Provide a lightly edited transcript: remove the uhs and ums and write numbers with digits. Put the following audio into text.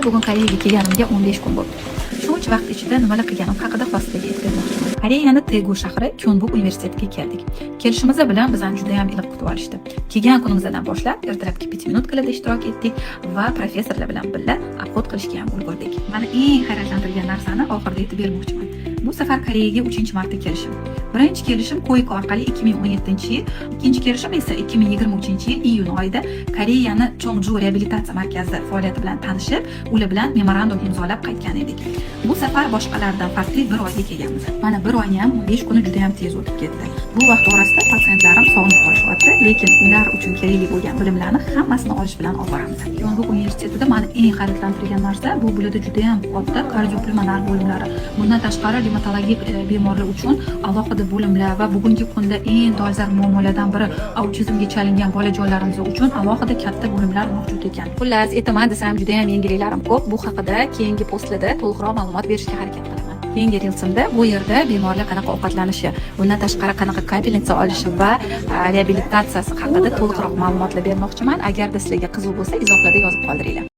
bugun Koreyaga kelganimga 15 kun bo'ldi. Shuncha vaqt ichida nimalar qilganim haqida xossaga yetkazmoqchiman. Koreyaning Daegu shahri Kyonbuk universitetiga keldik. Kelishimiz bilan bizani juda ham iliq kutib olishdi. Kelgan kunimizdan boshlab ertalabki 5 minutkalarda ishtirok etdik va professorlar bilan birga obxod qilishga ham ulgurdik. Mana eng hayratlantirgan narsani oxirida aytib bermoqchiman. Bu safar Koreyaga 3-marta kelishim. Birinchi kelishim Koyko orqali 2017-yil, ikkinchi kelishim esa 2023-yil iyun oyida Koreyani Chongju reabilitatsiya markazi faoliyati bilan tanishib, ular bilan memorandum imzolab qaytgan edik. Bu safar boshqalardan farqli bir oyga kelganmiz. Mana bir oyni ham 15 kuni juda ham tez o'tib ketdi. Bu vaqt orasida pasientlarim sog'inib qolishyapti, lekin ular uchun kerakli bo'lgan bilimlarni hammasini olish bilan oboramiz. Kyonbuk universitetida meni eng hayratlantirgan narsa bu bo'ladi juda ham katta kardiopulmonar bo'limlari. Bundan tashqari revmatologik bemorlar uchun alohida bo'limlar va bugungi kunda eng dolzarb muammolardan biri autizmga chalingan bolajonlarimiz uchun alohida katta bo'limlar mavjud ekan. Xullas, aytaman desam juda ham yengilliklarim ko'p. Bu haqida keyingi postlarda to'liqroq ma'lumot berishga harakat qilaman. Keyingi reelsimda bu yerda bemorlar qanaqa ovqatlanishi, bundan tashqari qanaqa kapelnitsa olishi va reabilitatsiyasi haqida to'liqroq ma'lumotlar bermoqchiman. Agarda sizlarga qiziq bo'lsa, izohlarda yozib qoldiringlar.